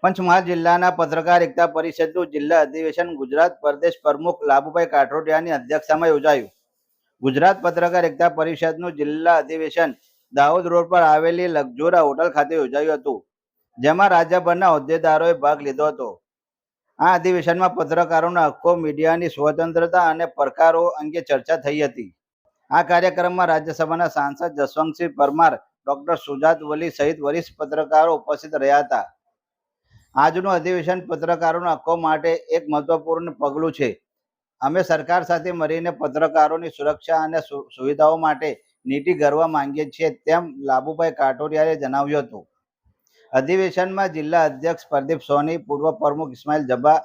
પંચમહાલ જિલ્લાના પત્રકાર એકતા પરિષદનું જિલ્લા અધિવેશન ગુજરાત પ્રદેશ પ્રમુખ લાભુભાઈ કાઠોડિયાની અધ્યક્ષતામાં યોજાયું. ગુજરાત પત્રકાર એકતા પરિષદનું જિલ્લા અધિવેશન દાહોદ રોડ પર આવેલી લકઝોરા હોટલ ખાતે યોજાયું હતું, જેમાં રાજ્યભરના હોદ્દેદારોએ ભાગ લીધો હતો. આ અધિવેશનમાં પત્રકારોના હક્કો, મીડિયાની સ્વતંત્રતા અને પડકારો અંગે ચર્ચા થઈ હતી. આ કાર્યક્રમમાં રાજ્યસભાના સાંસદ જસવંતસિંહ પરમાર, ડોક્ટર સુજાત વલી સહિત વરિષ્ઠ પત્રકારો ઉપસ્થિત રહ્યા હતા. આજનું અધિવેશન પત્રકારોના હક્કો માટે એક મહત્વપૂર્ણ પગલું છે. અમે સરકાર સાથે મળીને પત્રકારોની સુરક્ષા અને સુવિધાઓ માટે નીતિ ઘડવા માંગીએ છીએ, તેમ લાભુભાઈ કાઠોડિયાએ જણાવ્યું હતું. અધિવેશનમાં જિલ્લા અધ્યક્ષ પ્રદીપ સોની, પૂર્વ પ્રમુખ ઇસ્માઇલ જબ્બા,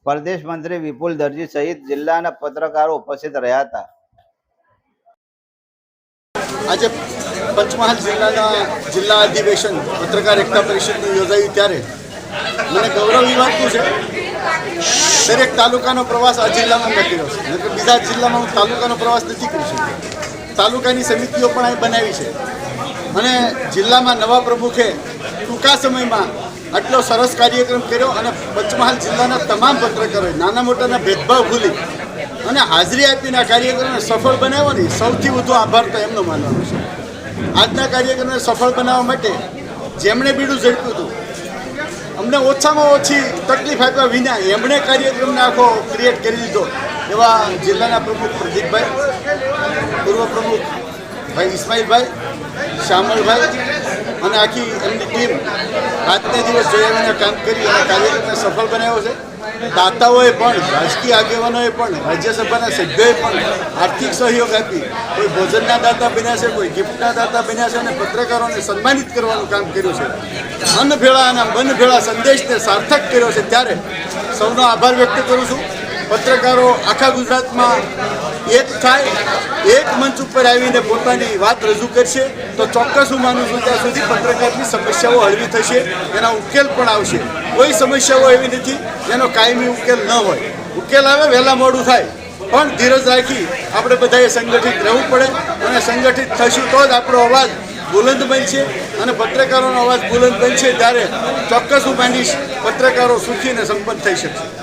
પ્રદેશ મંત્રી વિપુલ દરજી સહિત જિલ્લાના પત્રકારો ઉપસ્થિત રહ્યા હતા. આજે પંચમહાલ જિલ્લાના જિલ્લા અધિવેશન પત્રકાર એકતા પરિષદનું યોજાયું ત્યારે મને ગૌરવ એ વાતનું છે, દરેક તાલુકાનો પ્રવાસ આ જિલ્લામાં નથી રહ્યો છે, નકર બીજા જિલ્લામાં હું તાલુકાનો પ્રવાસ નથી કરી શકતો. તાલુકાની સમિતિઓ પણ અહીં બનાવી છે અને જિલ્લામાં નવા પ્રમુખે ટૂંકા સમયમાં આટલો સરસ કાર્યક્રમ કર્યો અને પંચમહાલ જિલ્લાના તમામ પત્રકારોએ નાના મોટાના ભેદભાવ ભૂલી અને હાજરી આપીને આ કાર્યક્રમને સફળ બનાવ્યો ને સૌથી વધુ આભાર તો એમનો માનવાનો છે. આજના કાર્યક્રમને સફળ બનાવવા માટે જેમણે બીડું ઝડપ્યું હતું, અમને ઓછામાં ઓછી તકલીફ આપ્યા વિના એમણે કાર્યક્રમને આખો ક્રિએટ કરી દીધો એવા જિલ્લાના પ્રમુખ પ્રદીપભાઈ, પૂર્વ પ્રમુખ ભાઈ ઇસ્માઇલભાઈ, શ્યામલભાઈ અને આખી એમની ટીમ રાતને દિવસ જોઈને કામ કરી અને કાર્યક્રમને સફળ બનાવ્યો છે. દાતાઓએ પણ, રાજકીય આગેવાનોએ પણ, રાજ્યસભાના સભ્યોએ પણ આર્થિક સહયોગ આપી કોઈ ભોજનના દાતા બન્યા છે, કોઈ ગિફ્ટના દાતા બન્યા છે અને પત્રકારોને સન્માનિત કરવાનું કામ કર્યું છે. અન્ન ભેળા અને મન ભેળા સંદેશને સાર્થક કર્યો છે, ત્યારે સૌનો આભાર વ્યક્ત કરું છું. પત્રકારો આખા ગુજરાતમાં એક થાય, એક મંચ ઉપર આવીને પોતાની વાત રજૂ કરશે તો ચોક્કસ હું માનું છું ત્યાં સુધી પત્રકારની સમસ્યાઓ હળવી થશે, એના ઉકેલ પણ આવશે. કોઈ સમસ્યાઓ એવી નથી જેનો કાયમી ઉકેલ ન હોય. ઉકેલ આવે વહેલા મોડું થાય, પણ ધીરજ રાખી આપણે બધાએ સંગઠિત રહેવું પડે અને સંગઠિત થશું તો જ આપણો અવાજ બુલંદ બનશે અને પત્રકારોનો અવાજ બુલંદ બનશે ત્યારે ચોક્કસ હું માનીશ પત્રકારો સુખી અને સંપન્ન થઈ શકશે.